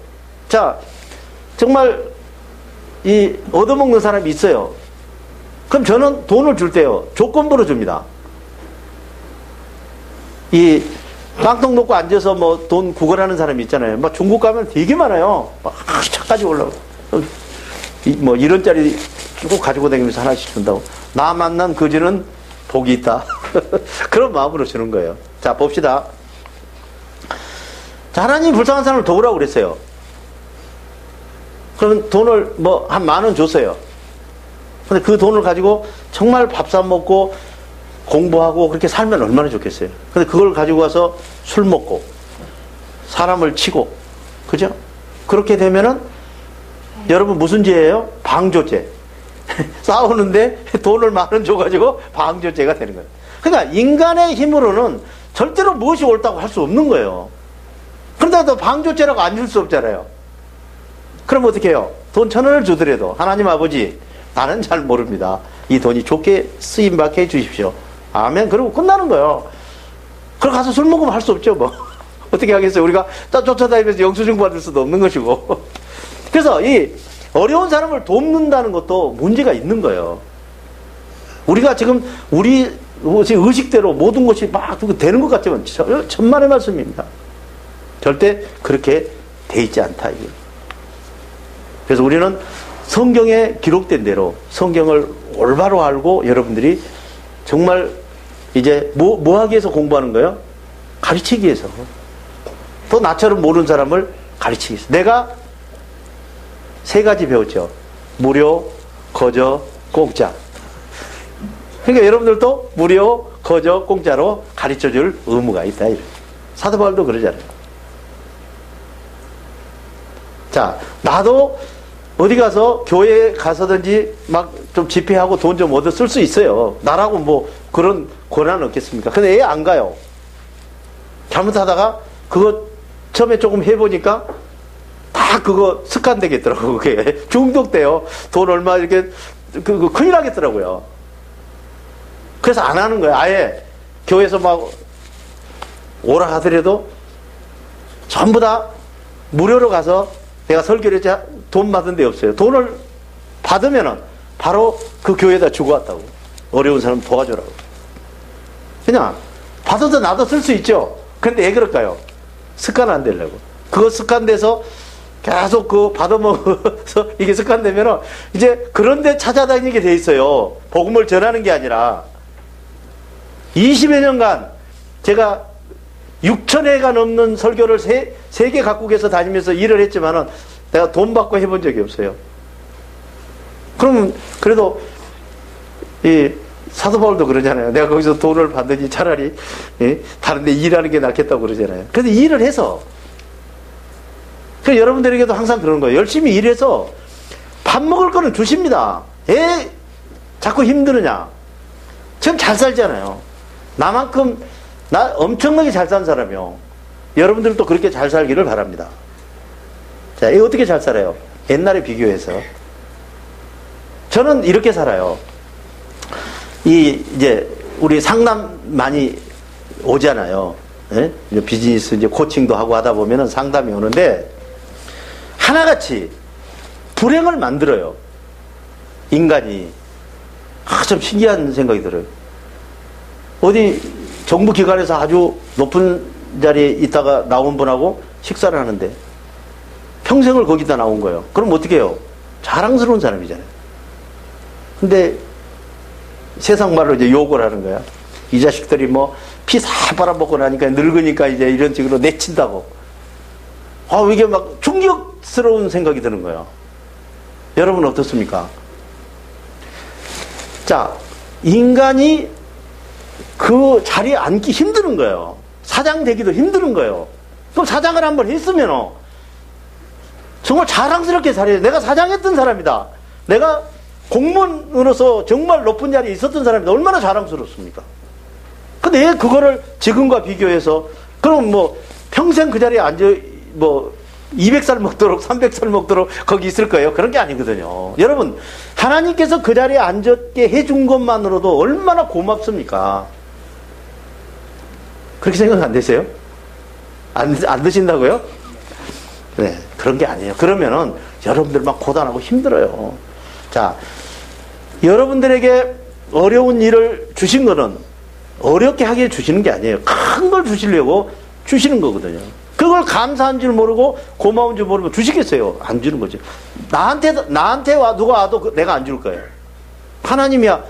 자, 정말 얻어먹는 사람이 있어요. 그럼 저는 돈을 줄 때요, 조건부로 줍니다. 깡통 놓고 앉아서 돈 구걸하는 사람이 있잖아요. 중국 가면 되게 많아요. 차까지 올라오고. 1원짜리 쭉 가지고 다니면서 하나씩 준다고. 나 만난 거지는 복이 있다. 그런 마음으로 주는 거예요. 자, 봅시다. 자, 하나님이 불쌍한 사람을 도우라고 그랬어요. 그러면 돈을 한 10,000원 줬어요. 근데 그 돈을 가지고 정말 밥 사 먹고 공부하고 그렇게 살면 얼마나 좋겠어요. 근데 그걸 가지고 와서 술 먹고 사람을 치고, 그죠? 그렇게 되면은 여러분 무슨 죄예요? 방조죄. 싸우는데 돈을 10,000원 줘가지고 방조죄가 되는 거예요. 그러니까 인간의 힘으로는 절대로 무엇이 옳다고 할 수 없는 거예요. 그런데 또 방조죄라고 안 줄 수 없잖아요. 그럼 어떻게 해요? 돈 1,000원을 주더라도 하나님 아버지 나는 잘 모릅니다. 이 돈이 좋게 쓰임받게 해주십시오. 아멘. 그러고 끝나는 거예요. 그럼 가서 술 먹으면 할 수 없죠 뭐. 어떻게 하겠어요? 우리가 쫓아다니면서 영수증 받을 수도 없는 것이고. 그래서 이 어려운 사람을 돕는다는 것도 문제가 있는 거예요. 우리가 지금 우리 의식대로 모든 것이 막 되는 것 같지만 천만의 말씀입니다. 절대 그렇게 돼 있지 않다 이게. 그래서 우리는 성경에 기록된 대로 성경을 올바로 알고 여러분들이 정말 이제 뭐 하기 위해서 공부하는 거예요? 가르치기 위해서. 또 나처럼 모르는 사람을 가르치기 위해서. 내가 3가지 배웠죠. 무료, 거저, 공짜. 그러니까 여러분들도 무료, 거저, 공짜로 가르쳐줄 의무가 있다. 사도 바울도 그러잖아요. 자, 나도 어디 가서 교회에 가서든지 막 좀 집회하고 돈 좀 얻어 쓸 수 있어요. 나라고 뭐 그런 권한은 없겠습니까? 근데 애 안 가요. 잘못하다가 그거 처음에 조금 해보니까 다 그거 습관되겠더라고. 그게 중독돼요. 돈 얼마 이렇게 큰일 나겠더라고요. 그래서 안 하는 거예요. 아예 교회에서 막 오라 하더라도 전부 다 무료로 가서 내가 설교를 했지 돈 받은 데 없어요. 돈을 받으면은 바로 그 교회에다 주고 왔다고. 어려운 사람 도와주라고. 그냥 받아서 나도 쓸 수 있죠. 그런데 왜 그럴까요? 습관 안 되려고. 그거 습관돼서 계속 그 받아먹어서 이게 습관되면은 이제 그런 데 찾아다니게 돼 있어요. 복음을 전하는 게 아니라. 20여 년간 제가 6,000회가 넘는 설교를 세계 각국에서 다니면서 일을 했지만은 내가 돈 받고 해본 적이 없어요. 그러면 그래도 이 사도 바울도 그러잖아요. 내가 거기서 돈을 받으니 차라리 다른 데 일하는 게 낫겠다고 그러잖아요. 그래서 일을 해서 그래서 여러분들에게도 항상 그러는 거예요. 열심히 일해서 밥 먹을 거는 주십니다. 왜 자꾸 힘드느냐? 지금 잘 살잖아요. 나만큼 나 엄청나게 잘 산 사람이요. 여러분들도 그렇게 잘 살기를 바랍니다. 자, 이거 어떻게 잘 살아요? 옛날에 비교해서. 저는 이렇게 살아요. 이제 우리 상담 많이 오잖아요. 예? 비즈니스 이제 코칭도 하고 하다 보면은 상담이 오는데 하나같이 불행을 만들어요. 인간이. 참 신기한 생각이 들어요. 어디 정부 기관에서 아주 높은 자리에 있다가 나온 분하고 식사를 하는데 평생을 거기다 나온 거예요. 그럼 어떻게 해요? 자랑스러운 사람이잖아요. 근데 세상 말로 이제 욕을 하는 거야. 이 자식들이 뭐 피 다 빨아먹고 나니까 늙으니까 이제 이런 식으로 내친다고. 이게 막 충격스러운 생각이 드는 거예요. 여러분 어떻습니까? 자, 인간이 그 자리에 앉기 힘드는 거예요. 사장 되기도 힘드는 거예요. 그럼 사장을 한번 했으면 정말 자랑스럽게 살아요. 내가 사장했던 사람이다. 내가 공무원으로서 정말 높은 자리에 있었던 사람이다. 얼마나 자랑스럽습니까? 근데 왜 그거를 지금과 비교해서 그럼 뭐 평생 그 자리에 앉아 뭐 200살 먹도록 300살 먹도록 거기 있을 거예요? 그런 게 아니거든요. 여러분 하나님께서 그 자리에 앉게 해준 것만으로도 얼마나 고맙습니까? 그렇게 생각 안 되세요? 안 드신다고요? 네, 그런 게 아니에요. 그러면은 여러분들 막 고단하고 힘들어요. 자, 여러분들에게 어려운 일을 주신 거는 어렵게 하게 주시는 게 아니에요. 큰 걸 주시려고 주시는 거거든요. 그걸 감사한 줄 모르고 고마운 줄 모르고 주시겠어요? 안 주는 거죠. 나한테 누가 와도 내가 안 줄 거예요. 하나님이야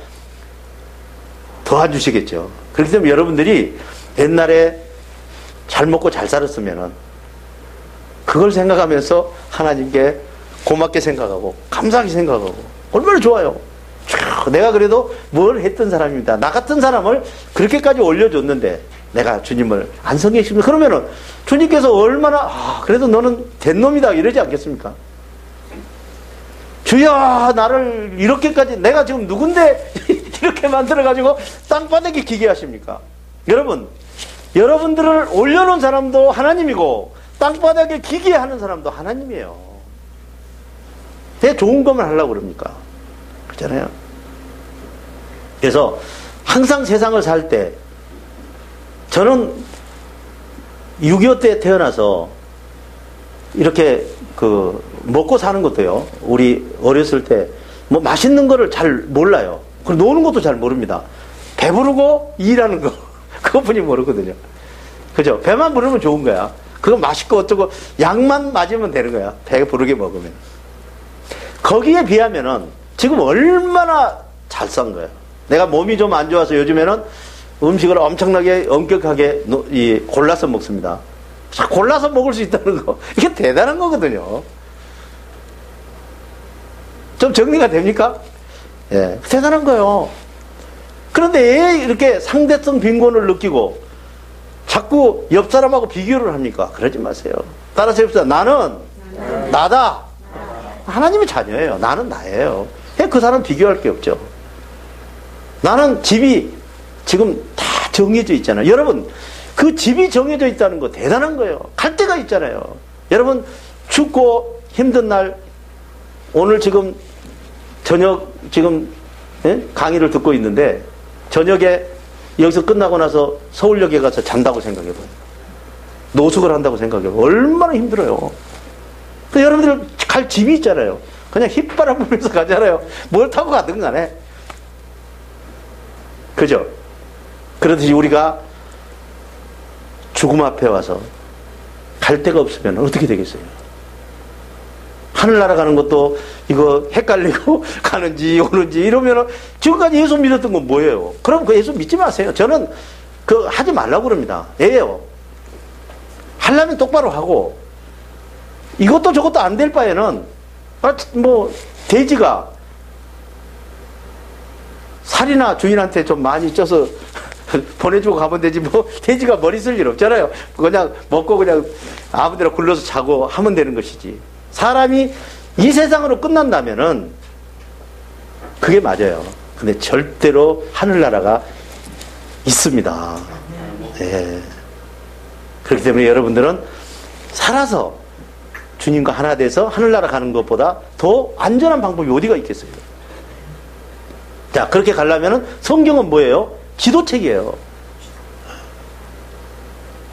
더 안 주시겠죠. 그렇기 때문에 여러분들이 옛날에 잘 먹고 잘 살았으면은 그걸 생각하면서 하나님께 고맙게 생각하고 감사하게 생각하고 얼마나 좋아요. 내가 그래도 뭘 했던 사람입니다. 나 같은 사람을 그렇게까지 올려줬는데 내가 주님을 안 섬기십니다. 그러면은 주님께서 얼마나 그래도 너는 된 놈이다 이러지 않겠습니까? 주여 나를 이렇게까지 내가 지금 누군데 이렇게 만들어가지고 땅바닥에 기게 하십니까? 여러분 여러분들을 올려놓은 사람도 하나님이고 땅바닥에 기계하는 사람도 하나님이에요. 왜 좋은 것만 하려고 그럽니까? 그렇잖아요. 그래서 항상 세상을 살 때, 저는 6.25 때 태어나서 이렇게 먹고 사는 것도요, 우리 어렸을 때 뭐 맛있는 거를 잘 몰라요. 그리고 노는 것도 잘 모릅니다. 배부르고 일하는 거, 그것뿐이 모르거든요. 그죠? 배만 부르면 좋은 거야. 그거 맛있고 어쩌고 양만 맞으면 되는 거야. 배 부르게 먹으면. 거기에 비하면은 지금 얼마나 잘 산 거야. 내가 몸이 좀 안 좋아서 요즘에는 음식을 엄청나게 엄격하게 골라서 먹습니다. 골라서 먹을 수 있다는 거, 이게 대단한 거거든요. 좀 정리가 됩니까? 예, 대단한 거예요. 그런데 왜 이렇게 상대성 빈곤을 느끼고 자꾸 옆 사람하고 비교를 합니까? 그러지 마세요. 따라서 해봅시다. 나는 나다. 하나님의 자녀예요. 나는 나예요. 그 사람 비교할 게 없죠. 나는 집이 지금 다 정해져 있잖아요. 여러분, 그 집이 정해져 있다는 거 대단한 거예요. 갈 데가 있잖아요. 여러분, 춥고 힘든 날, 오늘 지금 저녁 강의를 듣고 있는데, 저녁에 여기서 끝나고 나서 서울역에 가서 잔다고 생각해봐요. 노숙을 한다고 생각해봐요. 얼마나 힘들어요. 근데 여러분들 갈 집이 있잖아요. 그냥 휘바람 불면서 가잖아요. 뭘 타고 가든 간에. 그죠? 그러듯이 우리가 죽음 앞에 와서 갈 데가 없으면 어떻게 되겠어요? 하늘나라 가는 것도 이거 헷갈리고 가는지 오는지 이러면 지금까지 예수 믿었던 건 뭐예요? 그럼 그 예수 믿지 마세요. 저는 하지 말라고 그럽니다. 예요. 하려면 똑바로 하고 이것도 저것도 안 될 바에는 돼지가 살이나 주인한테 좀 많이 쪄서 보내주고 가면 되지 돼지가 머리 쓸 일 없잖아요. 그냥 먹고 그냥 아무데나 굴러서 자고 하면 되는 것이지. 사람이 이 세상으로 끝난다면은 그게 맞아요. 근데 절대로 하늘나라가 있습니다. 네. 그렇기 때문에 여러분들은 살아서 주님과 하나 돼서 하늘나라 가는 것보다 더 안전한 방법이 어디가 있겠어요? 자, 그렇게 가려면은 성경은 뭐예요? 지도책이에요.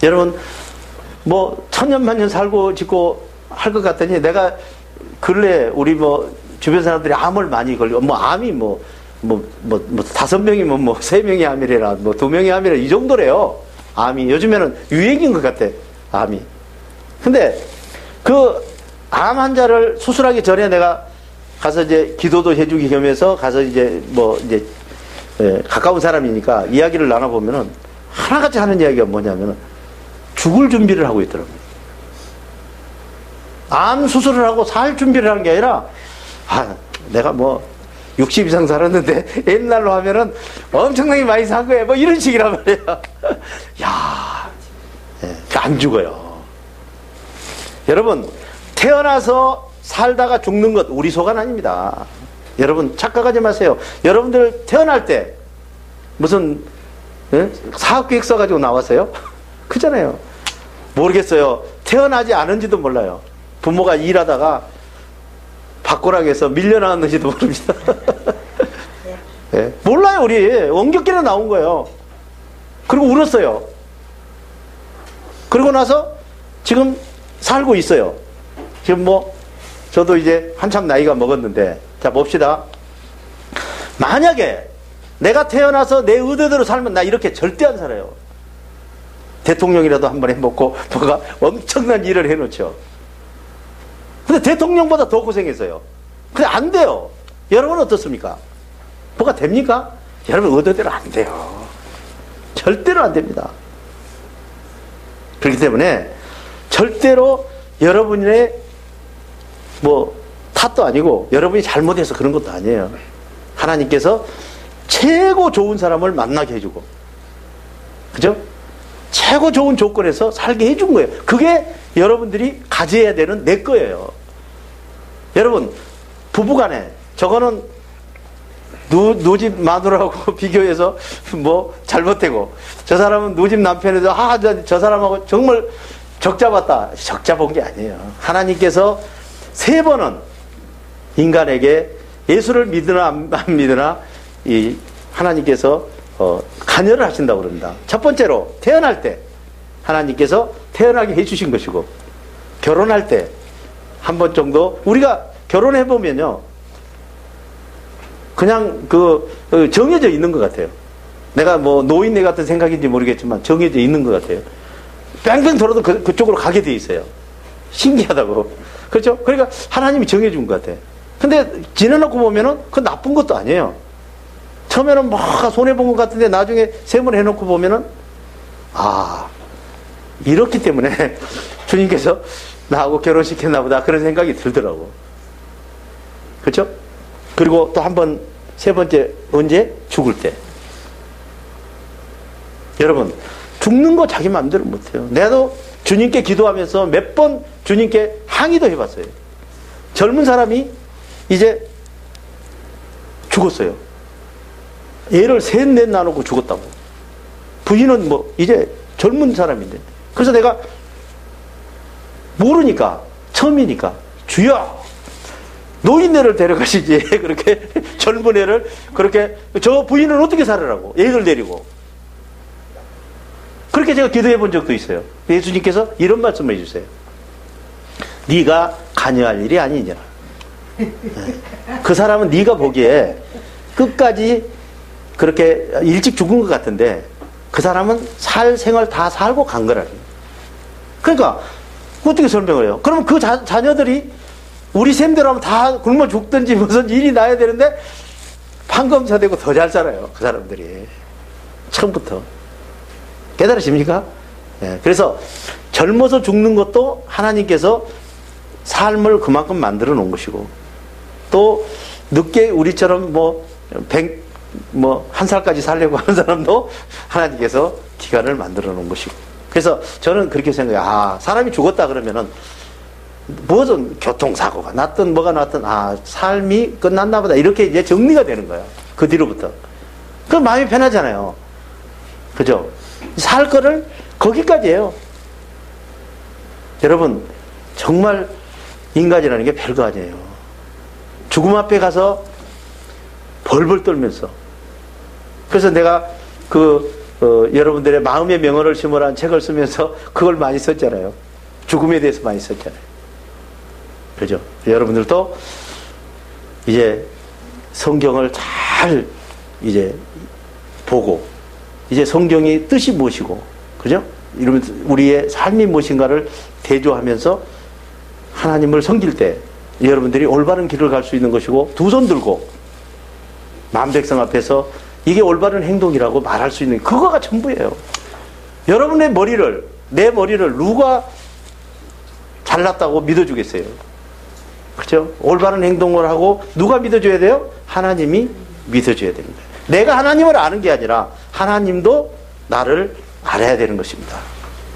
여러분, 천년만년 살고 짓고 할 것 같더니 내가 근래 우리 주변 사람들이 암을 많이 걸리고 암이 5명이면 3명이 암이래라 2명이 암이라 이 정도래요. 암이 요즘에는 유행인 것 같아. 암이. 근데 그 암 환자를 수술하기 전에 내가 가서 이제 기도도 해주기 겸해서 가서 가까운 사람이니까 이야기를 나눠보면은 하나같이 하는 이야기가 뭐냐면은 죽을 준비를 하고 있더라고요. 암 수술을 하고 살 준비를 하는 게 아니라, 내가 60 이상 살았는데 옛날로 하면은 엄청나게 많이 산 거예요. 이런 식이란 말이에요. 야, 안 죽어요. 여러분, 태어나서 살다가 죽는 것 우리 소관 아닙니다. 여러분 착각하지 마세요. 여러분들 태어날 때 무슨 사업계획 써가지고 나왔어요? 그잖아요. 모르겠어요. 태어나지 않은지도 몰라요. 부모가 일하다가 밖으락에서 밀려나왔는지도 모릅니다. 네. 몰라요. 우리 원격기는 나온 거예요. 그리고 울었어요. 그러고 나서 지금 살고 있어요. 지금 저도 이제 한참 나이가 먹었는데, 자 봅시다. 만약에 내가 태어나서 내 의도대로 살면 나 이렇게 절대 안 살아요. 대통령이라도 한번 해먹고 뭐가 엄청난 일을 해놓죠. 근데 대통령보다 더 고생했어요. 근데 안 돼요. 여러분은 어떻습니까? 뭐가 됩니까? 여러분 의도대로 안 돼요. 절대로 안 됩니다. 그렇기 때문에 절대로 여러분의 탓도 아니고 여러분이 잘못해서 그런 것도 아니에요. 하나님께서 최고 좋은 사람을 만나게 해주고, 그죠? 최고 좋은 조건에서 살게 해준 거예요. 그게 여러분들이 가져야 되는 내 거예요. 여러분, 부부간에 저거는 누집 마누라하고 비교해서 잘못되고, 저 사람은 누집 남편에서 저 사람하고 정말 적자 봤다. 적자 본 게 아니에요. 하나님께서 3번은 인간에게 예수를 믿으나 안 믿으나 이 하나님께서 간여를 하신다고 그럽니다. 첫 번째로 태어날 때 하나님께서 태어나게 해주신 것이고, 결혼할 때 한 번 정도, 우리가 결혼해 보면요, 그냥 정해져 있는 것 같아요. 내가 뭐 노인네 같은 생각인지 모르겠지만 정해져 있는 것 같아요. 뺑뺑 돌아도 그쪽으로 가게 돼 있어요. 신기하다고. 그렇죠? 그러니까 하나님이 정해준 것 같아. 근데 지내놓고 보면은 그 나쁜 것도 아니에요. 처음에는 막 손해본 것 같은데 나중에 세번 해놓고 보면은, 이렇기 때문에 주님께서 나하고 결혼시켰나 보다, 그런 생각이 들더라고. 그렇죠? 그리고 또 한 번, 3번째, 언제? 죽을 때. 여러분, 죽는 거 자기 마음대로 못해요. 내가도 주님께 기도하면서 몇 번 주님께 항의도 해봤어요. 젊은 사람이 이제 죽었어요. 애를 3, 4 나누고 죽었다고. 부인은 뭐 이제 젊은 사람인데. 그래서 내가 모르니까, 처음이니까, 주여 노인네를 데려가시지. 그렇게 젊은 애를 그렇게, 저 부인은 어떻게 살으라고, 애들 데리고. 그렇게 제가 기도해 본 적도 있어요. 예수님께서 이런 말씀을 해주세요. 네가 관여할 일이 아니니라. 그 사람은 네가 보기에 끝까지 그렇게 일찍 죽은 것 같은데, 그 사람은 살 생활 다 살고 간 거라고. 그러니까 어떻게 설명을 해요? 그럼 그 자녀들이 우리 셈대로 하면 다 굶어 죽든지 무슨 일이 나야 되는데 판검사 되고 더 잘 살아요. 그 사람들이. 처음부터. 깨달으십니까? 네. 그래서 젊어서 죽는 것도 하나님께서 삶을 그만큼 만들어 놓은 것이고, 또 늦게 우리처럼 한 살까지 살려고 하는 사람도 하나님께서 기간을 만들어 놓은 것이고. 그래서 저는 그렇게 생각해요. 사람이 죽었다 그러면은 무슨 교통사고가 났든 뭐가 났든 삶이 끝났나 보다, 이렇게 이제 정리가 되는 거예요. 그 뒤로부터. 그럼 마음이 편하잖아요. 그죠? 살 거를 거기까지예요. 여러분, 정말 인간이라는 게 별거 아니에요. 죽음 앞에 가서 벌벌 떨면서. 그래서 내가 여러분들의 마음의 명언을 심으라는 책을 쓰면서 그걸 많이 썼잖아요. 죽음에 대해서 많이 썼잖아요. 그죠? 여러분들도 이제 성경을 잘 이제 보고, 이제 성경의 뜻이 무엇이고, 그죠? 이러면 우리의 삶이 무엇인가를 대조하면서 하나님을 섬길 때 여러분들이 올바른 길을 갈 수 있는 것이고, 두 손 들고 만백성 앞에서 이게 올바른 행동이라고 말할 수 있는, 그거가 전부예요. 여러분의 머리를, 내 머리를 누가 잘났다고 믿어주겠어요? 그렇죠? 올바른 행동을 하고 누가 믿어줘야 돼요? 하나님이 믿어줘야 됩니다. 내가 하나님을 아는 게 아니라 하나님도 나를 알아야 되는 것입니다.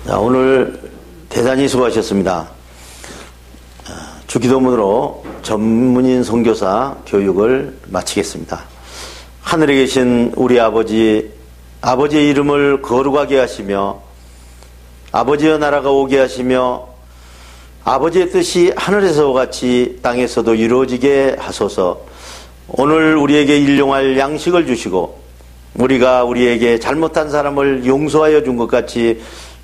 자, 오늘 대단히 수고하셨습니다. 주기도문으로 전문인 선교사 교육을 마치겠습니다. 하늘에 계신 우리 아버지의 이름을 거룩하게 하시며, 아버지의 나라가 오게 하시며, 아버지의 뜻이 하늘에서와 같이 땅에서도 이루어지게 하소서. 오늘 우리에게 일용할 양식을 주시고, 우리가 우리에게 잘못한 사람을 용서하여 준 것 같이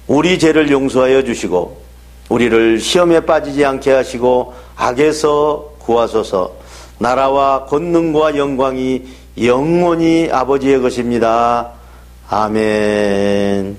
우리 죄를 용서하여 주시고, 우리를 시험에 빠지지 않게 하시고 악에서 구하소서. 나라와 권능과 영광이 영원히 아버지의 것입니다. 아멘.